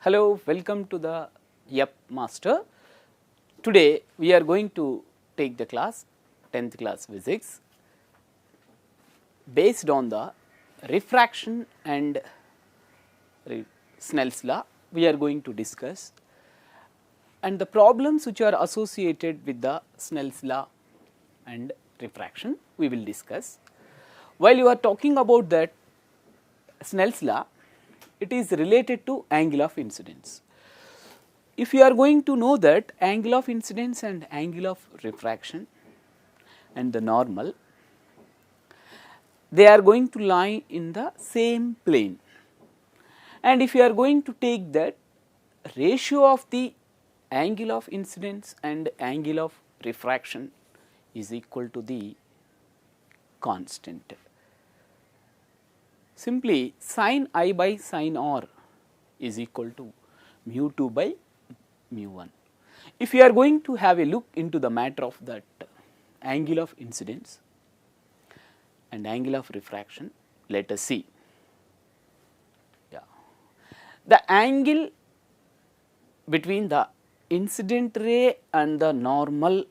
Hello, welcome to the Yupp Master. Today we are going to take the class 10th class physics based on the refraction and Snell's law. We are going to discuss and the problems which are associated with the Snell's law and refraction we will discuss. While you are talking about that Snell's law, it is related to angle of incidence. If you are going to know that angle of incidence and angle of refraction and the normal, they are going to lie in the same plane. And if you are going to take that ratio of the angle of incidence and angle of refraction is equal to the constant. Simply sin I by sin r is equal to mu 2 by mu 1. If you are going to have a look into the matter of that angle of incidence and angle of refraction, let us see. The angle between the incident ray and the normal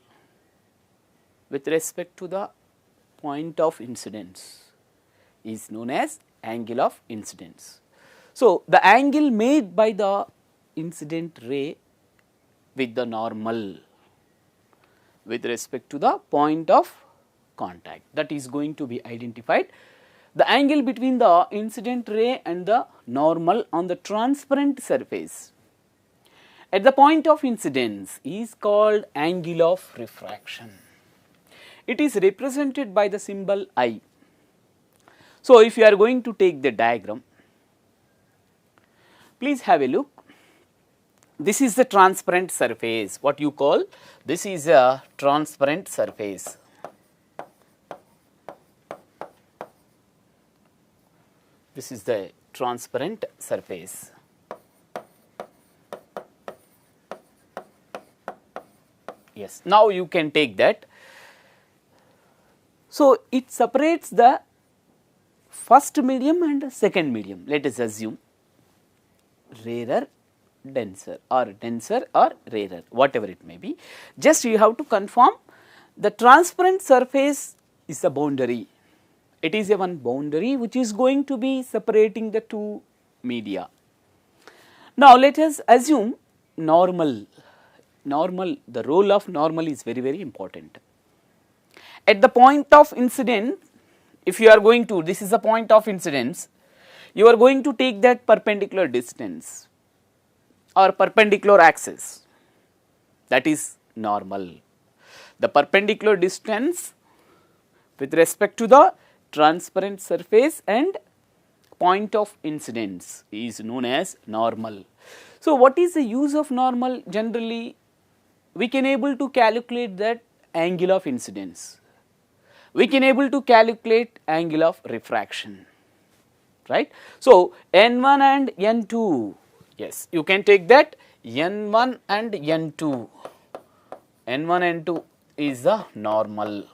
with respect to the point of incidence is known as angle of incidence. So, the angle made by the incident ray with the normal with respect to the point of contact, that is going to be identified. The angle between the incident ray and the normal on the transparent surface at the point of incidence is called angle of refraction. It is represented by the symbol I. So, if you are going to take the diagram, please have a look. This is the transparent surface, what you call, this is a transparent surface. This is the transparent surface. Yes, now you can take that. So, it separates the first medium and second medium. Let us assume rarer, denser or rarer, whatever it may be. Just you have to confirm the transparent surface is a boundary. It is a one boundary which is going to be separating the two media. Now, let us assume normal. The role of normal is very important. At the point of incidence, if you are going to, this is a point of incidence, you are going to take that perpendicular distance or perpendicular axis, that is normal. The perpendicular distance with respect to the transparent surface and point of incidence is known as normal. So, what is the use of normal? Generally, we can able to calculate that angle of incidence. We can able to calculate angle of refraction, right. So, N1 and N2, yes, you can take that N1 and N2, N1 N2 is the normal.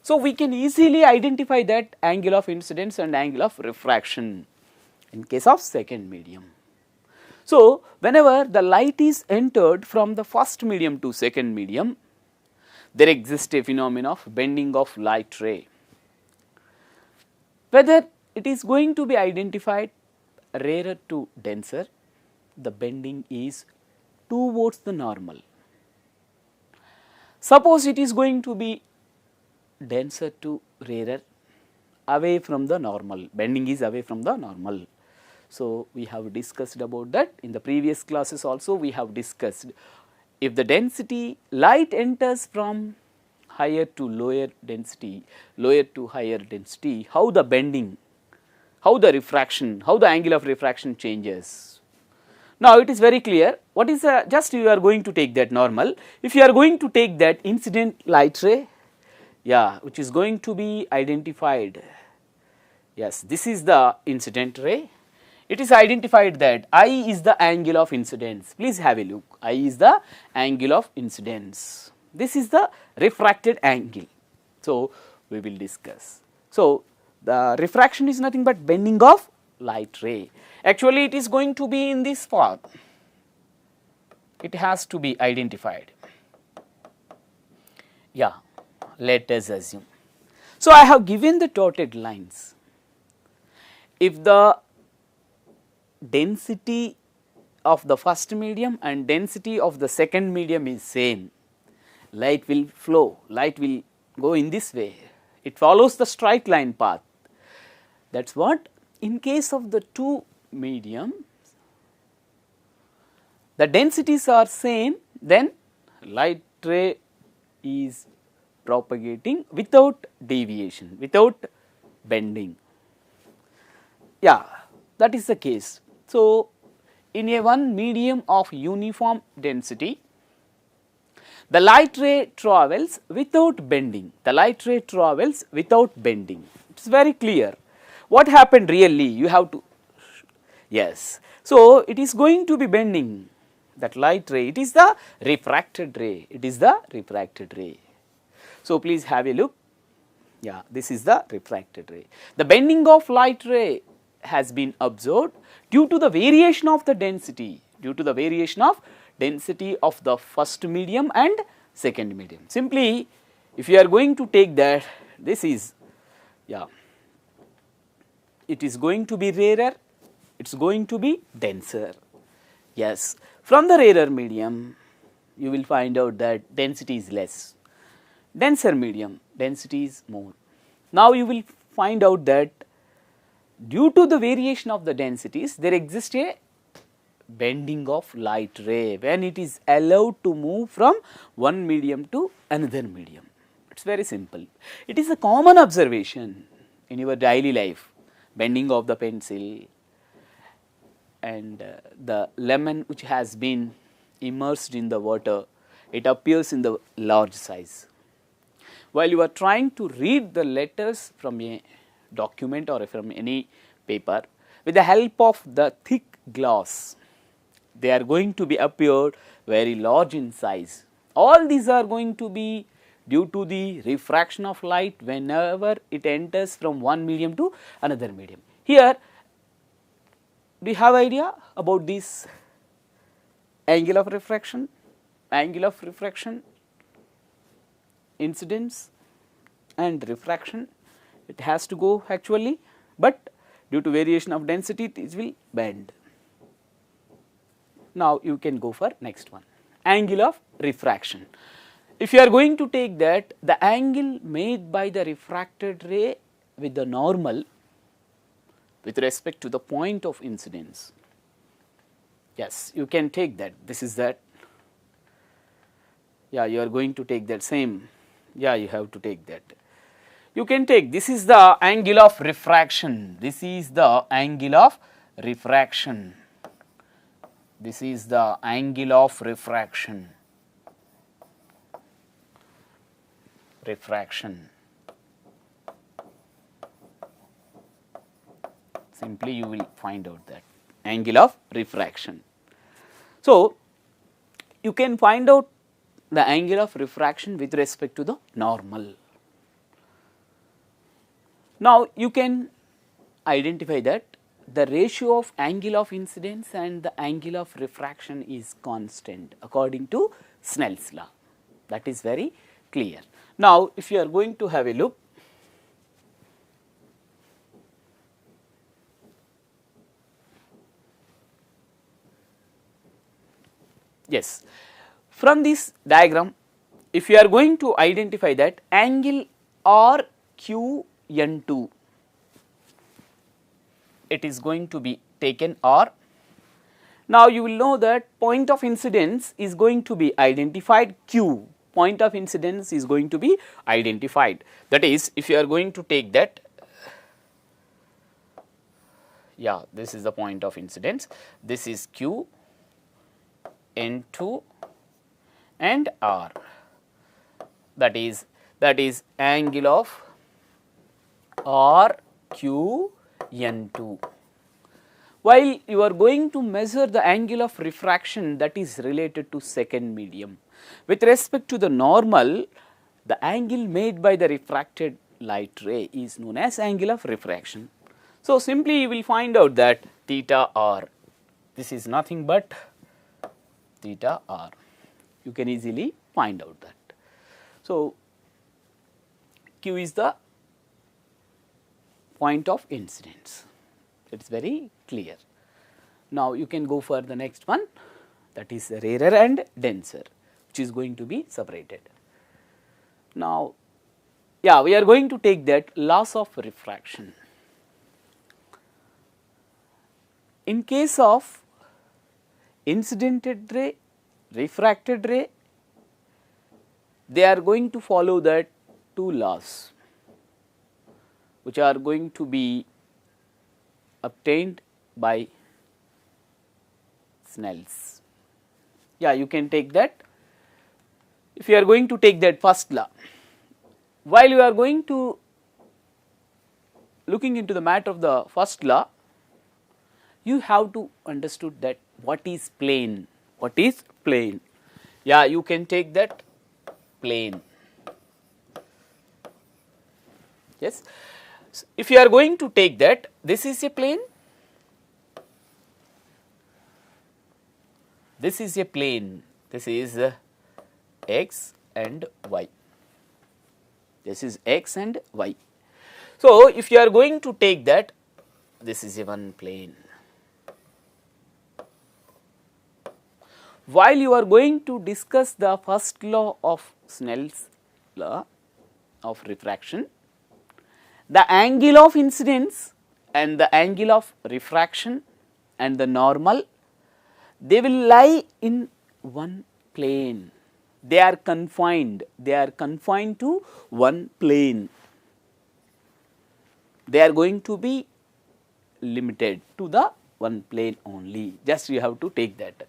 So, we can easily identify that angle of incidence and angle of refraction in case of second medium. So, whenever the light is entered from the first medium to second medium, there exists a phenomenon of bending of light ray. Whether it is going to be identified rarer to denser, the bending is towards the normal. Suppose it is going to be denser to rarer, away from the normal, bending is away from the normal. So, we have discussed about that in the previous classes also. We have discussed if the density light enters from higher to lower density, lower to higher density, how the bending, how the refraction, how the angle of refraction changes. Now, it is very clear what is the, just you are going to take that normal. If you are going to take that incident light ray, which is going to be identified, yes, this is the incident ray. It is identified that I is the angle of incidence. Please have a look. I is the angle of incidence. This is the refracted angle. So, we will discuss. So, the refraction is nothing but bending of light ray. Actually, it is going to be in this form. It has to be identified. Yeah, let us assume. So, I have given the dotted lines. If the density of the first medium and density of the second medium is same, light will flow, light will go in this way. It follows the straight line path. That is what in case of the two mediums, the densities are same, then light ray is propagating without deviation, without bending. Yeah, that is the case. So, in a one medium of uniform density, the light ray travels without bending, the light ray travels without bending. It is very clear. What happened really? You have to, yes. So, it is going to be bending, that light ray, it is the refracted ray, it is the refracted ray. So, please have a look. Yeah, this is the refracted ray. The bending of light ray has been observed due to the variation of the density, due to the variation of density of the first medium and second medium. Simply, if you are going to take that, this is, yeah, it is going to be rarer, it is going to be denser. Yes, from the rarer medium, you will find out that density is less. Denser medium, density is more. Now, you will find out that due to the variation of the densities, there exists a bending of light ray when it is allowed to move from one medium to another medium. It is very simple. It is a common observation in your daily life, bending of the pencil and the lemon which has been immersed in the water, it appears in the large size. While you are trying to read the letters from a document or from any paper, with the help of the thick glass, they are going to be appeared very large in size. All these are going to be due to the refraction of light whenever it enters from one medium to another medium. Here, do you have idea about this angle of refraction? Angle of refraction, incidence and refraction, it has to go actually, but due to variation of density it will bend. Now, you can go for next one, angle of refraction. If you are going to take that, the angle made by the refracted ray with the normal with respect to the point of incidence. Yes, you can take that, this is that. Yeah, you are going to take that same, yeah, you have to take that. You can take, this is the angle of refraction, this is the angle of refraction, this is the angle of refraction, refraction. Simply you will find out that angle of refraction. So, you can find out the angle of refraction with respect to the normal. Now, you can identify that the ratio of angle of incidence and the angle of refraction is constant according to Snell's law. That is very clear. Now, if you are going to have a look, yes, from this diagram, if you are going to identify that angle RQN2, it is going to be taken R. Now, you will know that point of incidence is going to be identified Q, point of incidence is going to be identified. That is, if you are going to take that, yeah, this is the point of incidence, this is Q, N2 and R, that is angle of RQN2. While you are going to measure the angle of refraction, that is related to second medium. With respect to the normal, the angle made by the refracted light ray is known as angle of refraction. So, simply you will find out that theta r, this is nothing but theta r, you can easily find out that. So, Q is the point of incidence, it is very clear. Now, you can go for the next one, that is rarer and denser, which is going to be separated. Now, yeah, we are going to take that loss of refraction. In case of incidented ray, refracted ray, they are going to follow that two laws, which are going to be obtained by Snells. Yeah, you can take that. If you are going to take that first law, while you are going to looking into the matter of the first law, you have to understood that what is plane, what is plane. Yeah, you can take that plane. Yes, if you are going to take that, this is a plane, this is a plane, this is x and y, this is x and y. So, if you are going to take that, this is a one plane. While you are going to discuss the first law of Snell's law of refraction, the angle of incidence and the angle of refraction and the normal, they will lie in one plane. They are confined to one plane. They are going to be limited to the one plane only, just you have to take that.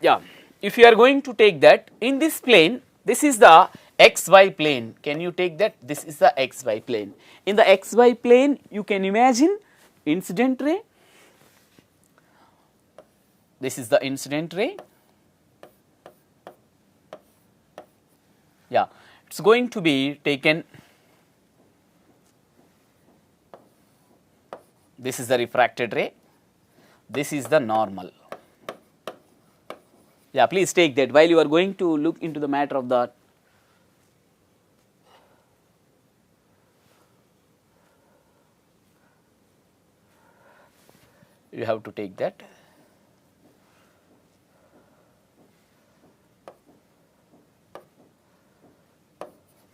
Yeah, if you are going to take that in this plane, this is the xy plane, can you take that? This is the xy plane. In the xy plane, you can imagine incident ray, this is the incident ray. Yeah, it is going to be taken, this is the refracted ray, this is the normal. Yeah, please take that while you are going to look into the matter of the you have to take that.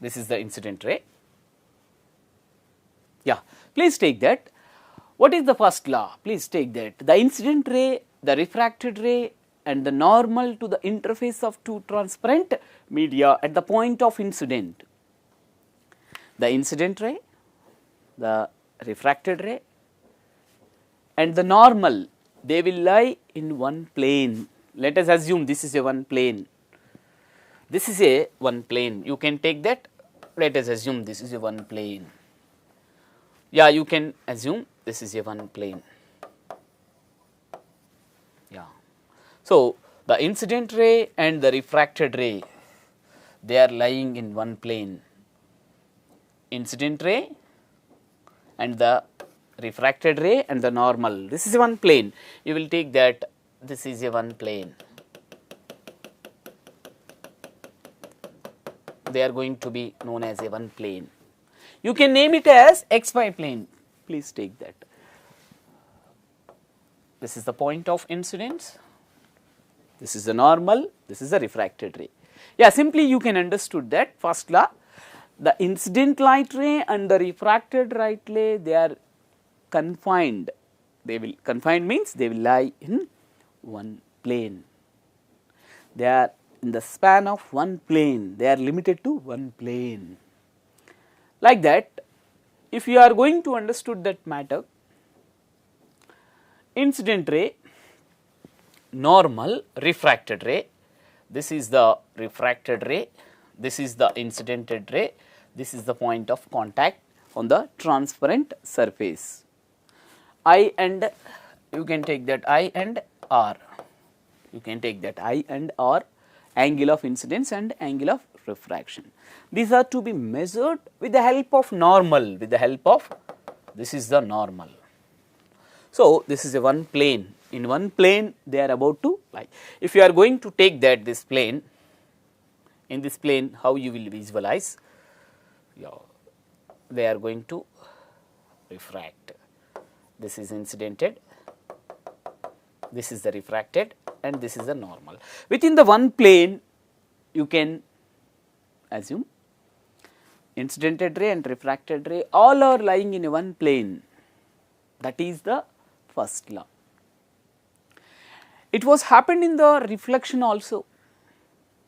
This is the incident ray. Yeah, please take that. What is the first law? Please take that. The incident ray, the refracted ray and the normal to the interface of two transparent media at the point of incident. The incident ray, the refracted ray and the normal, they will lie in one plane. Let us assume this is a one plane. This is a one plane. You can take that. Let us assume this is a one plane. Yeah, you can assume this is a one plane. Yeah. So, the incident ray and the refracted ray, they are lying in one plane. Incident ray and the refracted ray and the normal, this is a one plane. You will take that this is a one plane. They are going to be known as a one plane. You can name it as xy plane. Please take that. This is the point of incidence. This is the normal. This is the refracted ray. Yeah, simply you can understood that first law. The incident light ray and the refracted light ray, they are confined. They will confined means they will lie in one plane. They are in the span of one plane. They are limited to one plane. Like that, if you are going to understood that matter, incident ray, normal, refracted ray, this is the refracted ray, this is the incidented ray, this is the point of contact on the transparent surface. I and you can take that I and R, you can take that I and R, angle of incidence and angle of refraction. These are to be measured with the help of normal, with the help of, this is the normal. So, this is a one plane, in one plane they are about to lie. If you are going to take that this plane, in this plane how you will visualize? Yeah, they are going to refract. This is incidented, this is the refracted, and this is the normal. Within the one plane you can assume incidented ray and refracted ray all are lying in a one plane. That is the first law. It was happened in the reflection also.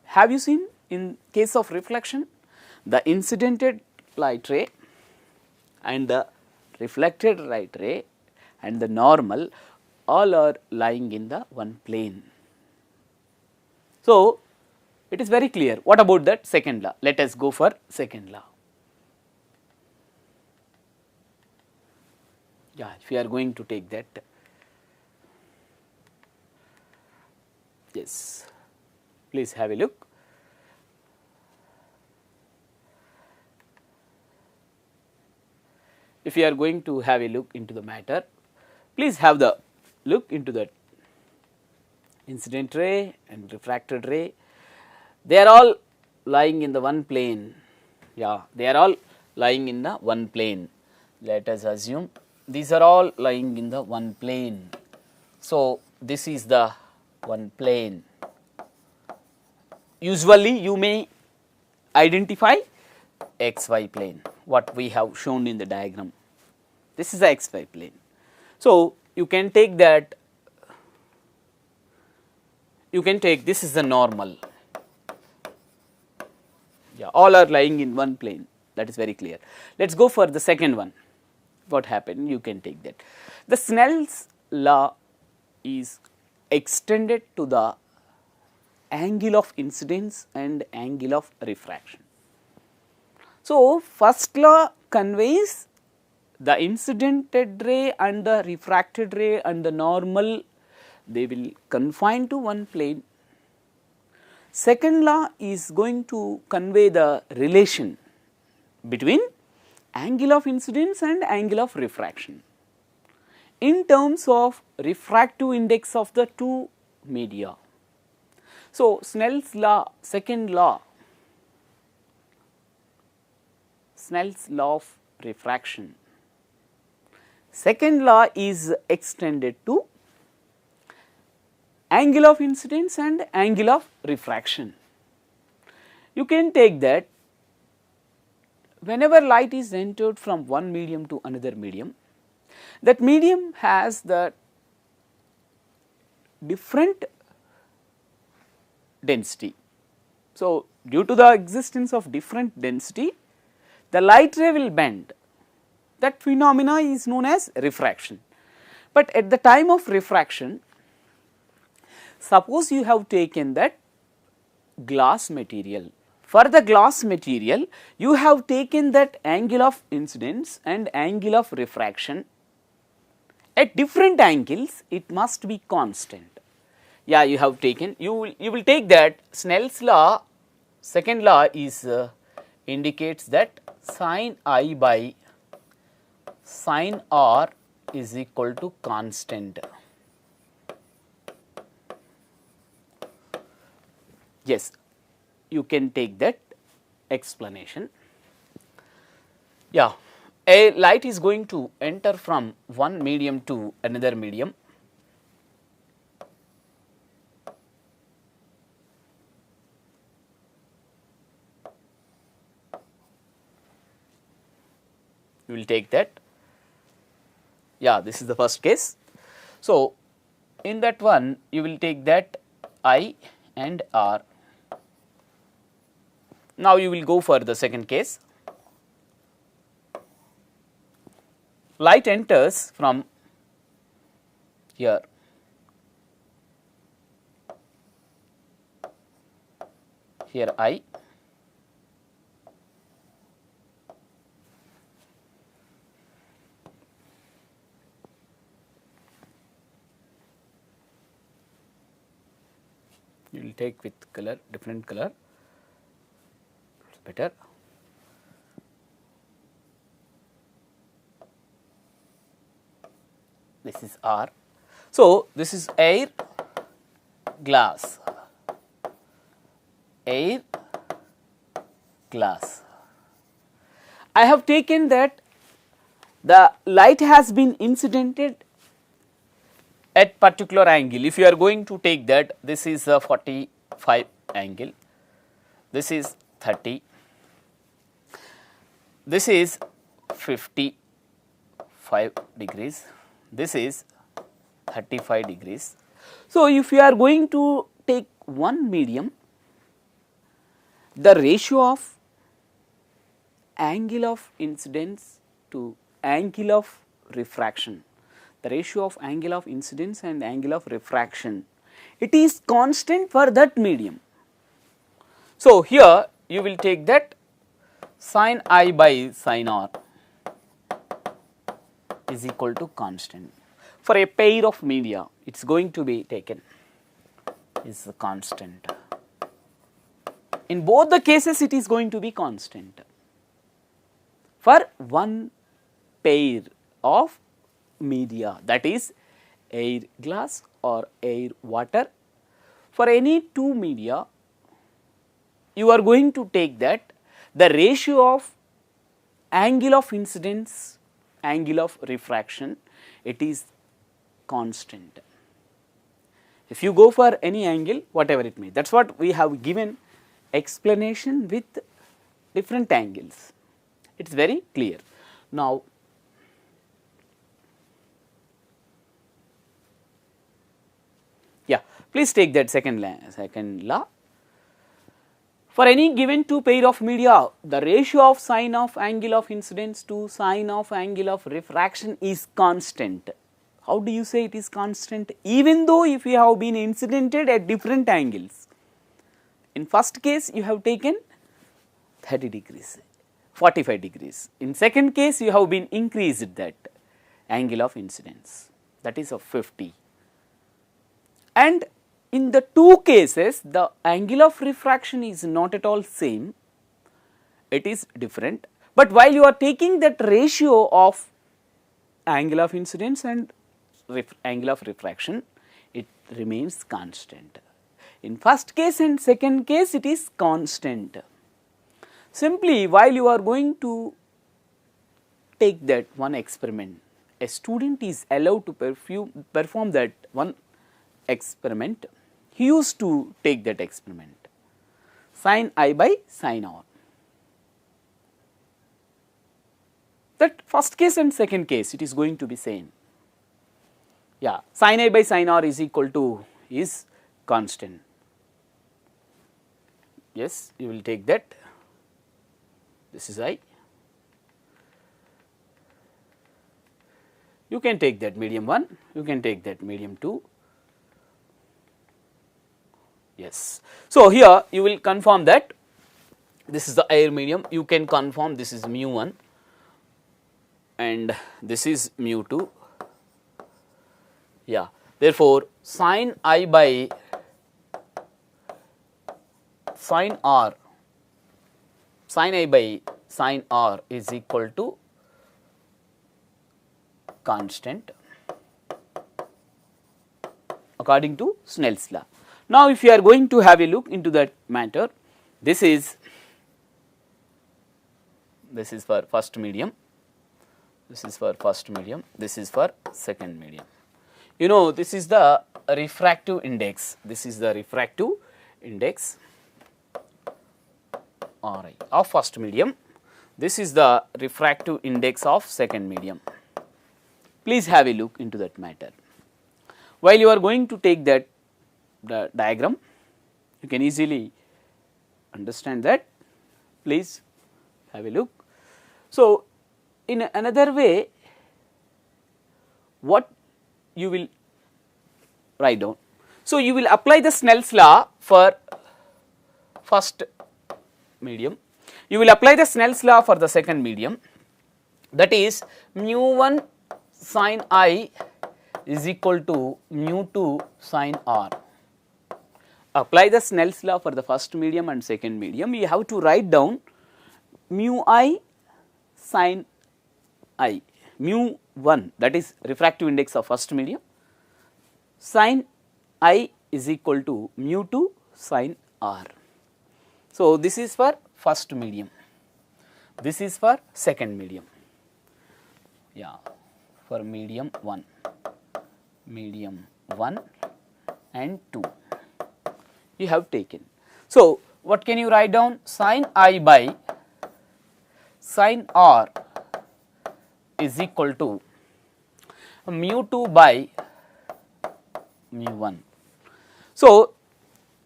Have you seen in case of reflection, the incidented light ray and the reflected light ray and the normal all are lying in the one plane. So, it is very clear. What about that second law? Let us go for second law. Yeah, if you are going to take that, yes, please have a look. If you are going to have a look into the matter, please have the look into that incident ray and refracted ray. They are all lying in the one plane. Yeah, they are all lying in the one plane. Let us assume these are all lying in the one plane. So, this is the one plane. Usually, you may identify xy plane, what we have shown in the diagram. This is the xy plane. So, you can take that, you can take this is the normal. Yeah, all are lying in one plane, that is very clear. Let us go for the second one. What happened? You can take that. The Snell's law is extended to the angle of incidence and angle of refraction. So, first law conveys the incidented ray and the refracted ray and the normal, they will confine to one plane. Second law is going to convey the relation between angle of incidence and angle of refraction in terms of refractive index of the two media. So, Snell's law, second law, Snell's law of refraction, second law is extended to angle of incidence and angle of refraction. You can take that whenever light is entered from one medium to another medium, that medium has the different density. So, due to the existence of different density, the light ray will bend. That phenomena is known as refraction. But at the time of refraction, suppose you have taken that glass material. For the glass material, you have taken that angle of incidence and angle of refraction. At different angles, it must be constant. Yeah, you have taken, you will take that Snell's law, second law is indicates that sin I by sin R is equal to constant. Yes, you can take that explanation. Yeah, a light is going to enter from one medium to another medium. You will take that. Yeah, this is the first case. So, in that one you will take that I and R. Now, you will go for the second case. Light enters from here. Here I. You will take with color, different color, better. This. this is R. So, this is air, glass, air, glass. I have taken that the light has been incidented at particular angle. If you are going to take that, this is a 45 angle, this is 30, this is 55 degrees, this is 35 degrees. So, if you are going to take one medium, the ratio of angle of incidence to angle of refraction, the ratio of angle of incidence and angle of refraction, it is constant for that medium. So, here you will take that sin I by sin R is equal to constant. For a pair of media, it is going to be taken is a constant. In both the cases, it is going to be constant. For one pair of media, that is air glass or air water, for any two media, you are going to take that the ratio of angle of incidence, angle of refraction, it is constant. If you go for any angle, whatever it may, that is what we have given explanation with different angles. It is very clear. Now, yeah, please take that second law. For any given two pair of media, the ratio of sine of angle of incidence to sine of angle of refraction is constant. How do you say it is constant? Even though if you have been incidented at different angles. In first case, you have taken 30 degrees, 45 degrees. In second case, you have been increased that angle of incidence, that is of 50. And in the two cases, the angle of refraction is not at all same, it is different. But while you are taking that ratio of angle of incidence and angle of refraction, it remains constant. In first case and second case, it is constant. Simply, while you are going to take that one experiment, a student is allowed to perform that one experiment. He used to take that experiment, sin I by sin R. That first case and second case, it is going to be same. Yeah, sin I by sin R is equal to is constant. Yes, you will take that. This is I. You can take that medium 1, you can take that medium 2. Yes. So, here you will confirm that this is the air medium, you can confirm this is mu 1 and this is mu 2. Yeah. Therefore, sin I by sin R, sin I by sin R is equal to constant according to Snell's law. Now, if you are going to have a look into that matter, this is for first medium, this is for first medium, this is for second medium. You know, this is the refractive index, this is the refractive index Ri of first medium, this is the refractive index of second medium. Please have a look into that matter. While you are going to take that the diagram, you can easily understand that. Please have a look. So, in another way, what you will write down. So, you will apply the Snell's law for first medium, you will apply the Snell's law for the second medium, that is mu 1 sin I is equal to mu 2 sin R. Apply the Snell's law for the first medium and second medium, you have to write down mu I sin I, mu 1, that is refractive index of first medium, sin I is equal to mu 2 sin r. So, this is for first medium, this is for second medium, yeah, for medium 1 and 2 you have taken. So, what can you write down? Sin I by sin r is equal to mu 2 by mu 1. So,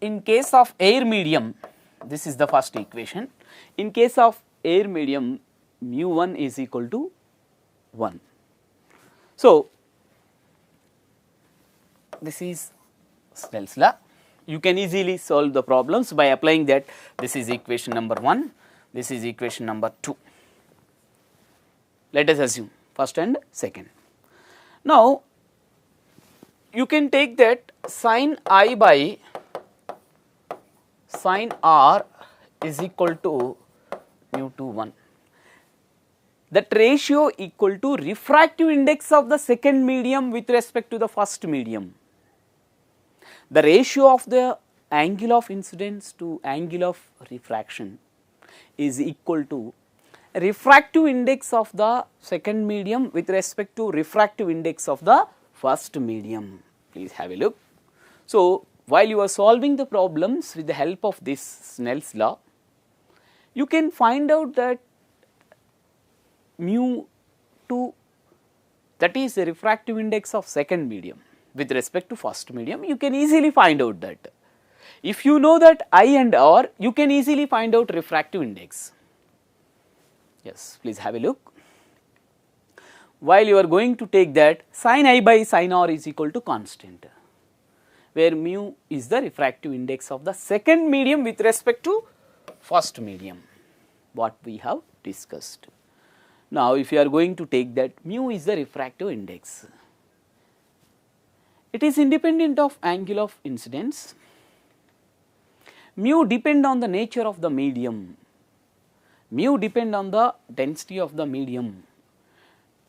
in case of air medium, this is the first equation. In case of air medium, mu 1 is equal to 1. So, this is Snell's law. You can easily solve the problems by applying that. This is equation number 1, this is equation number 2. Let us assume first and second. Now, you can take that sin I by sin r is equal to mu 2 1. That ratio equal to refractive index of the second medium with respect to the first medium. The ratio of the angle of incidence to angle of refraction is equal to refractive index of the second medium with respect to refractive index of the first medium. Please have a look. So, while you are solving the problems with the help of this Snell's law, you can find out that mu 2, that is the refractive index of second medium with respect to first medium, you can easily find out that. If you know that I and R, you can easily find out refractive index. Yes, please have a look. While you are going to take that sin I by sin R is equal to constant, where mu is the refractive index of the second medium with respect to first medium, what we have discussed. Now, if you are going to take that mu is the refractive index, it is independent of angle of incidence. Mu depend on the nature of the medium, mu depend on the density of the medium,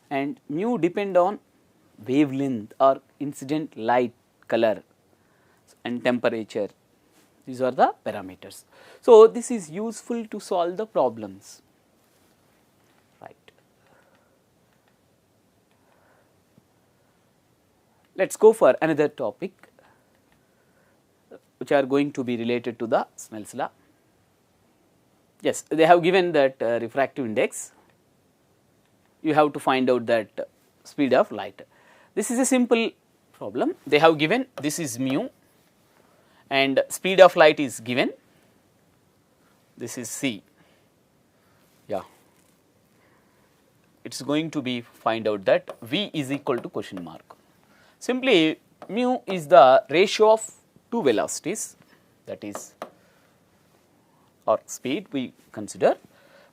and mu depend on wavelength or incident light color and temperature. These are the parameters. So, this is useful to solve the problems, right. Let us go for another topic which are going to be related to the Snell's law. Yes, they have given that refractive index, you have to find out that speed of light. This is a simple problem. They have given this is mu and speed of light is given, this is c, yeah. It is going to be find out that v is equal to question mark. Simply mu is the ratio of two velocities, that is, or speed we consider,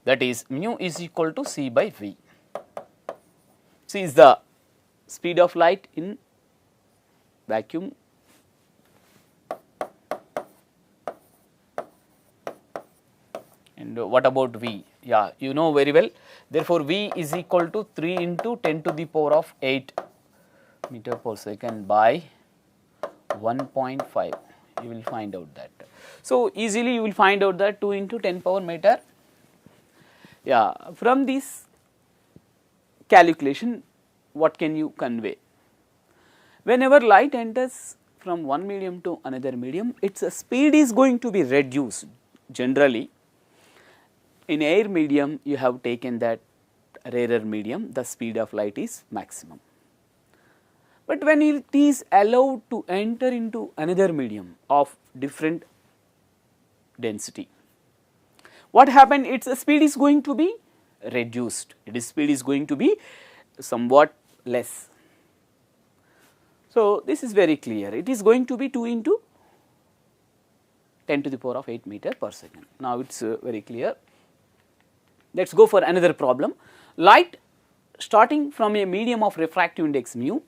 that is mu is equal to c by v. C is the speed of light in vacuum, and what about v? Yeah, you know very well. Therefore, v is equal to 3 into 10 to the power of 8 meter per second by 1.5. You will find out that. So, easily you will find out that 2 into 10 power meter. Yeah, from this calculation, what can you convey? Whenever light enters from one medium to another medium, its speed is going to be reduced. Generally, in air medium, you have taken that rarer medium, the speed of light is maximum. But when it is allowed to enter into another medium of different density, what happened? Its speed is going to be reduced, its speed is going to be somewhat less. So, this is very clear, it is going to be 2 into 10 to the power of 8 meter per second. Now, it is very clear. Let us go for another problem. Light starting from a medium of refractive index mu.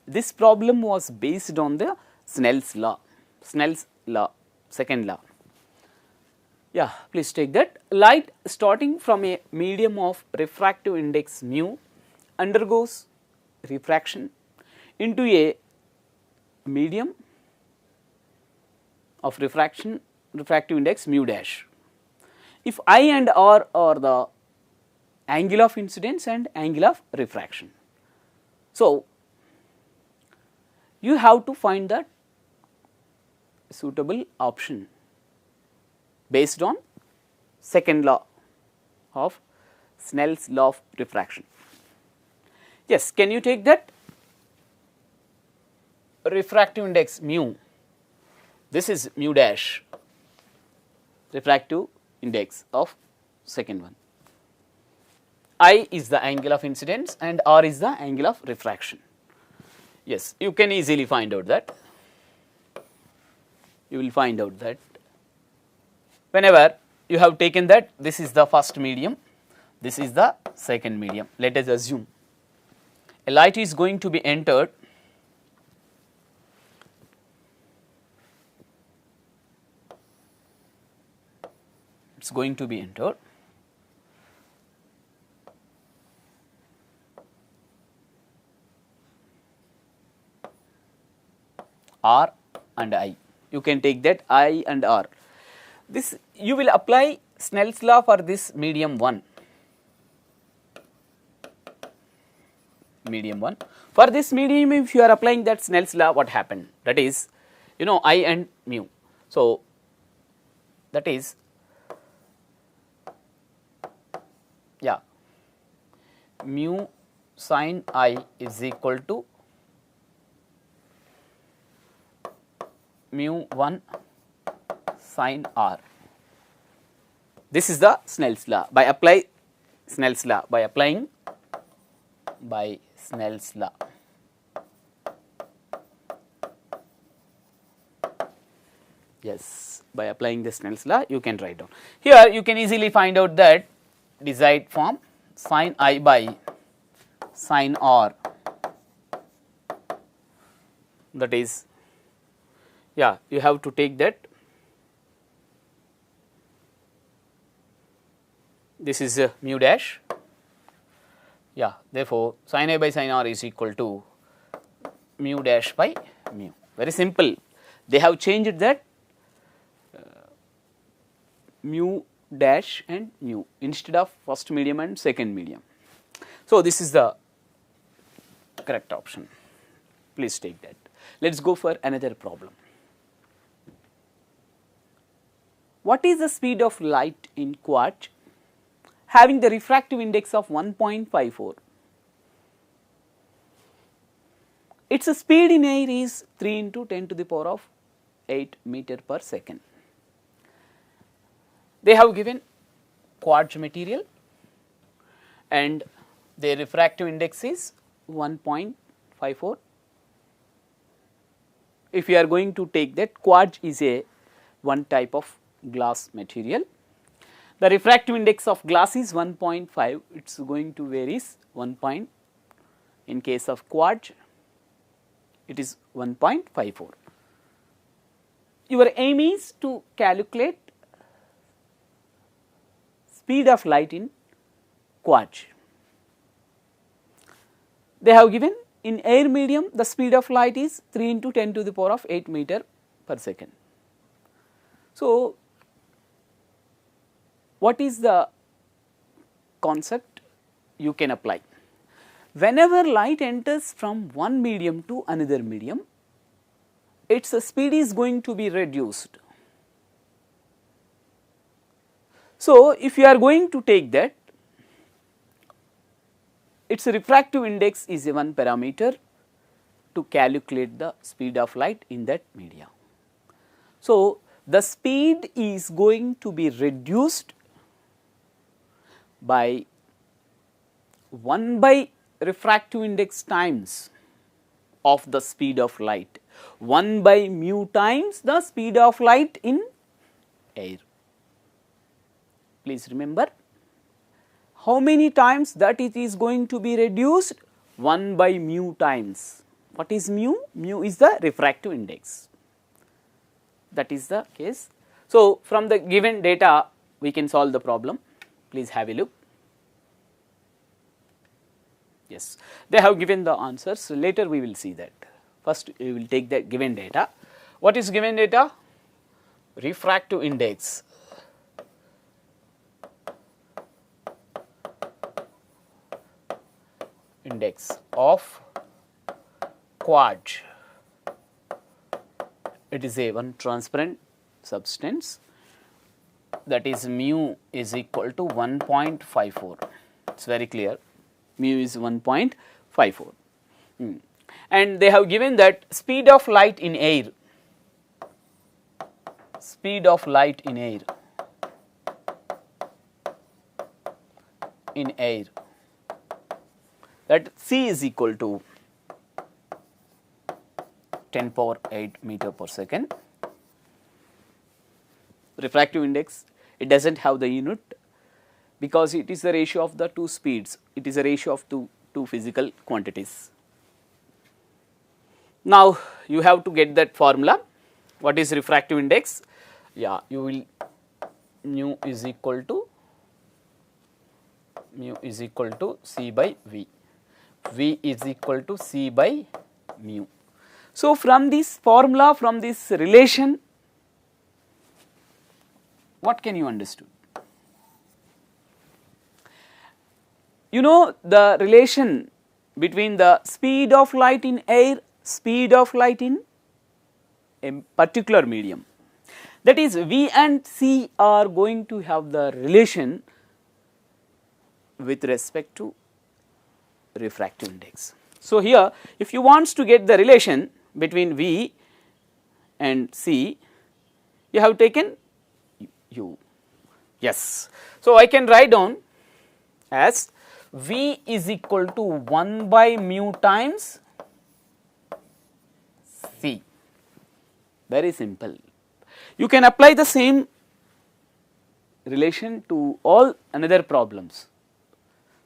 This problem was based on the Snell's law, second law. Yeah, please take that. Light starting from a medium of refractive index mu undergoes refraction into a medium of refraction, refractive index mu dash. If I and R are the angle of incidence and angle of refraction. So, you have to find the suitable option based on second law of Snell's law of refraction. Yes, can you take that refractive index mu, this is mu dash, refractive index of second one. I is the angle of incidence and R is the angle of refraction. Yes, you can easily find out that. You will find out that whenever you have taken that, this is the first medium, this is the second medium. Let us assume a light is going to be entered it is going to be entered R and I. You can take that I and R. This you will apply Snell's law for this medium 1. Medium 1. For this medium, if you are applying that Snell's law, what happened? That is, you know, I and mu. So, that is, yeah, mu sin I is equal to mu 1 sin R. This is the Snell's law. By applying Snell's law, by applying by Snell's law. Yes, by applying the Snell's law, you can write down. Here, you can easily find out that desired form sin I by sin R. That is, yeah, you have to take that. This is mu dash. Yeah, therefore, sin I by sin R is equal to mu dash by mu. Very simple. They have changed that mu dash and mu instead of first medium and second medium. So, this is the correct option. Please take that. Let us go for another problem. What is the speed of light in quartz having the refractive index of 1.54? Its speed in air is 3 into 10 to the power of 8 meter per second. They have given quartz material and their refractive index is 1.54. If you are going to take that, quartz is a one type of glass material. The refractive index of glass is 1.5, it is going to varies 1 point. In case of quartz, it is 1.54. Your aim is to calculate speed of light in quartz. They have given in air medium the speed of light is 3 into 10 to the power of 8 meter per second. So, what is the concept you can apply? Whenever light enters from one medium to another medium, its speed is going to be reduced. So, if you are going to take that, its refractive index is a one parameter to calculate the speed of light in that media. So, the speed is going to be reduced by 1 by refractive index times of the speed of light, 1 by mu times the speed of light in air. Please remember how many times that it is going to be reduced? 1 by mu times. What is mu? Mu is the refractive index. That is the case. So, from the given data we can solve the problem. Please have a look. Yes, they have given the answers. So later we will see that. First we will take the given data. What is given data? Refractive index. Index of quartz. It is a one transparent substance, that is mu is equal to 1.54. It is very clear, mu is 1.54. And they have given that speed of light in air, speed of light in air, that c is equal to 10 power 8 meter per second. Refractive index, it does not have the unit because it is the ratio of the two speeds, it is a ratio of two physical quantities. Now you have to get that formula. What is refractive index? Yeah, you will mu is equal to c by v, v is equal to c by mu. So from this formula, from this relation, what can you understand? You know the relation between the speed of light in air, speed of light in a particular medium, that is V and C are going to have the relation with respect to refractive index. So here if you want to get the relation between V and C, you have taken U. Yes. So I can write down as V is equal to 1 by mu times C. Very simple. You can apply the same relation to all another problems.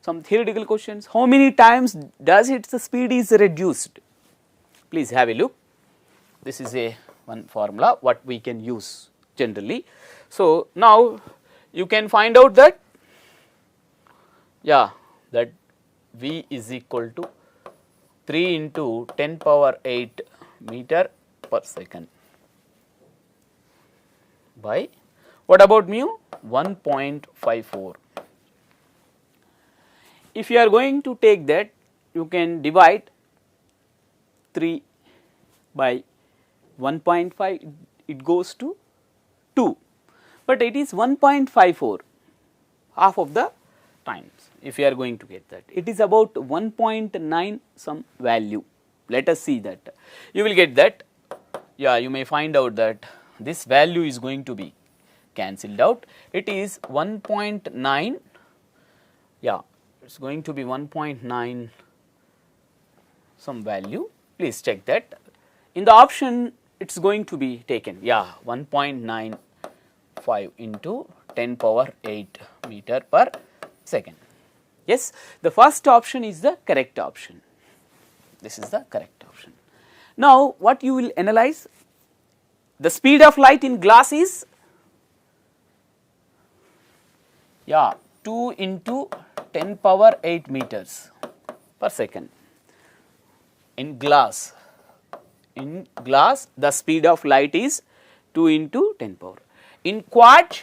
Some theoretical questions, how many times does its speed is reduced? Please have a look. This is a one formula what we can use generally. So now you can find out that, yeah, that V is equal to 3 into 10 power 8 meter per second by, what about mu? 1.54. If you are going to take that, you can divide 3 by 1.5, it goes to 2, but it is 1.54, half of the times. If you are going to get that, it is about 1.9 some value. Let us see that. You will get that. Yeah, you may find out that this value is going to be cancelled out. It is 1.9. Yeah, it's going to be 1.9 some value. Please check that. In the option, it's going to be taken. Yeah, 1.95 into 10 power 8 meter per second. Yes, the first option is the correct option. This is the correct option. Now, what you will analyze? The speed of light in glass is, yeah, 2 into 10 power 8 meters per second. In glass, the speed of light is 2 into 10 power. In quartz,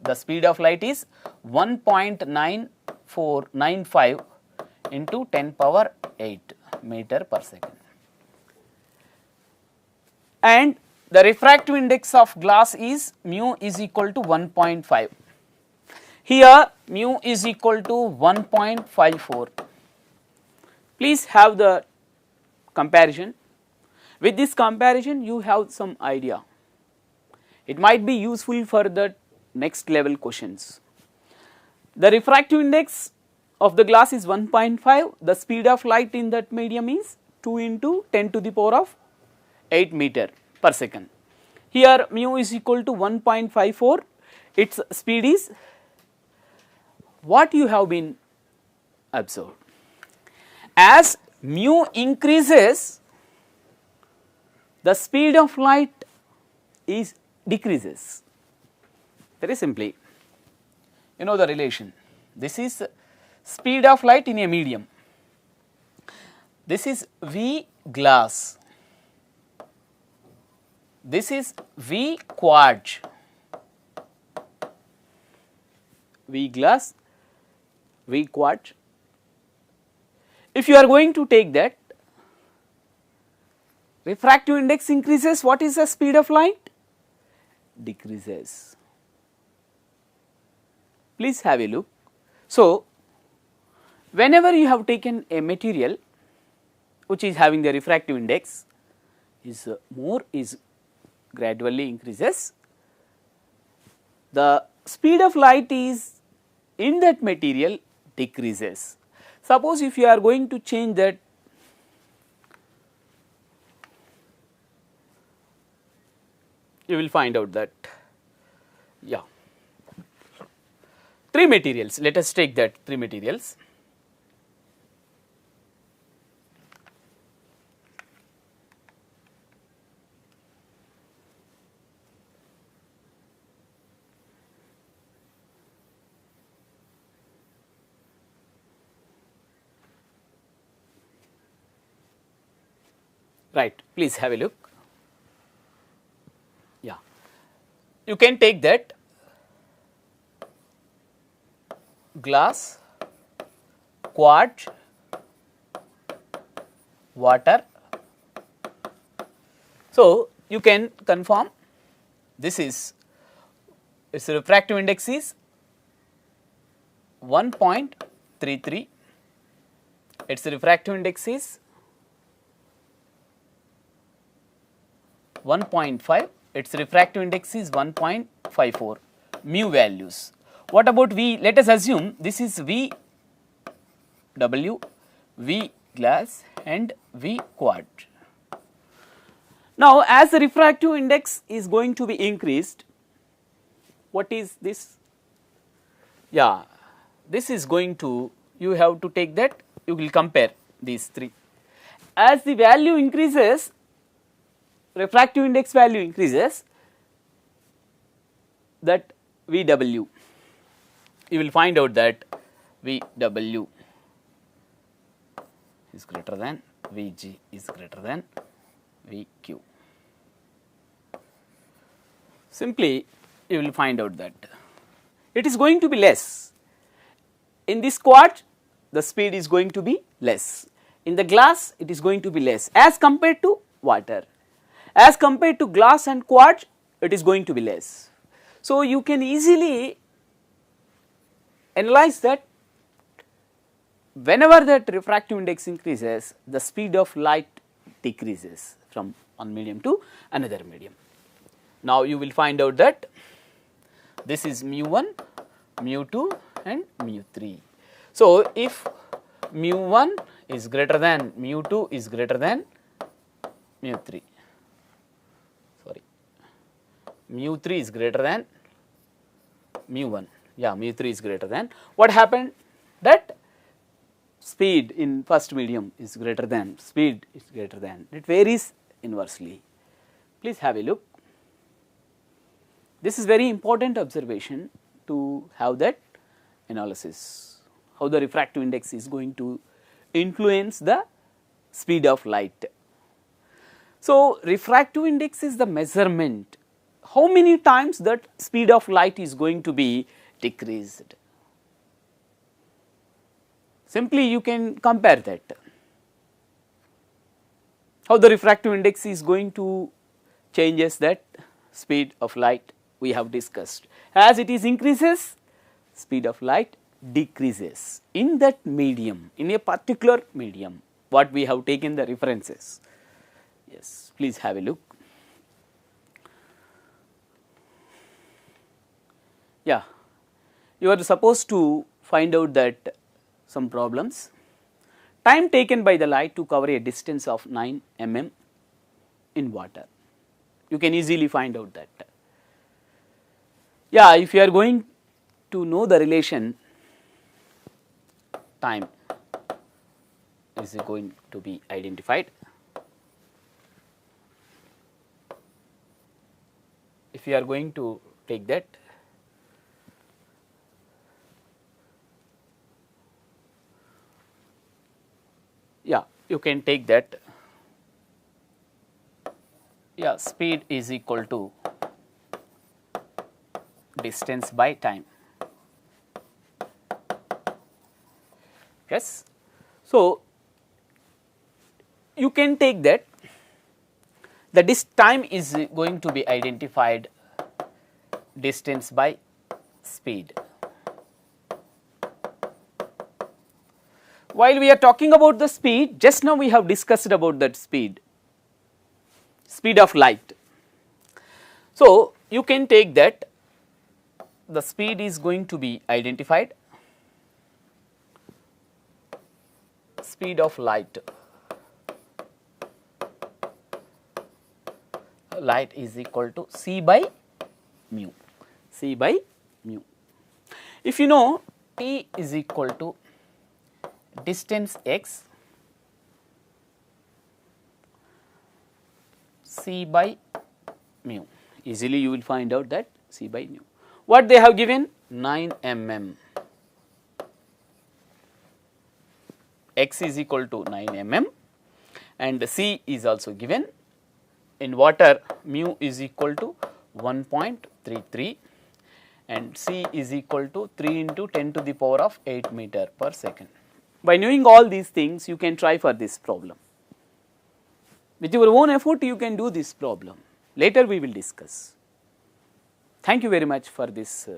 the speed of light is 1.9495 into 10 power 8 meter per second. And the refractive index of glass is mu is equal to 1.5. Here mu is equal to 1.54. Please have the comparison. With this comparison, you have some idea. It might be useful for the next level questions. The refractive index of the glass is 1.5. The speed of light in that medium is 2 into 10 to the power of 8 meter per second. Here mu is equal to 1.54. Its speed is what you have been observed. As mu increases, the speed of light is decreases. Very simply, you know the relation. This is speed of light in a medium. This is V glass, this is V quartz, V glass, V quartz. If you are going to take that, refractive index increases, what is the speed of light? Decreases. Please have a look. So, whenever you have taken a material which is having the refractive index is more, is gradually increases, the speed of light is in that material decreases. Suppose if you are going to change that, you will find out that, yeah, 3 materials, let us take that 3 materials. Right, please have a look. Yeah, you can take that glass, quartz, water. So, you can confirm this is, its refractive index is 1.33, its refractive index is 1.5, its refractive index is 1.54, mu values. What about V? Let us assume this is V W, V glass and V quartz. Now, as the refractive index is going to be increased, what is this? Yeah, this is going to, you have to take that, you will compare these 3. As the value increases, refractive index value increases, that VW, you will find out that VW is greater than Vg is greater than Vq. Simply you will find out that it is going to be less. In this quartz the speed is going to be less, in the glass it is going to be less as compared to water. As compared to glass and quartz, it is going to be less. So, you can easily analyze that whenever that refractive index increases, the speed of light decreases from one medium to another medium. Now, you will find out that this is mu 1, mu 2 and mu 3. So, if mu 1 is greater than, mu 2 is greater than mu 3. Mu 3 is greater than mu 1, yeah, mu 3 is greater than, what happened, that speed in first medium is greater than, speed is greater than, it varies inversely. Please have a look. This is very important observation to have that analysis, how the refractive index is going to influence the speed of light. So, refractive index is the measurement how many times that speed of light is going to be decreased. Simply you can compare that, how the refractive index is going to changes that speed of light we have discussed. As it is increases, speed of light decreases in that medium, in a particular medium what we have taken the references. Yes, please have a look. Yeah, you are supposed to find out that some problems. Time taken by the light to cover a distance of 9 mm in water. You can easily find out that. Yeah, if you are going to know the relation, time is going to be identified. If you are going to take that, you can take that, yeah, speed is equal to distance by time. Yes. So, you can take that this time is going to be identified distance by speed. While we are talking about the speed, just now we have discussed about that speed of light. So, you can take that the speed is going to be identified, speed of light is equal to c by mu, c by mu. If you know t is equal to distance x, c by mu, easily you will find out that c by mu. What they have given? 9 mm. X is equal to 9 mm and c is also given. In water, mu is equal to 1.33 and c is equal to 3 into 10 to the power of 8 meter per second. By knowing all these things, you can try for this problem. With your own effort, you can do this problem. Later we will discuss. Thank you very much for this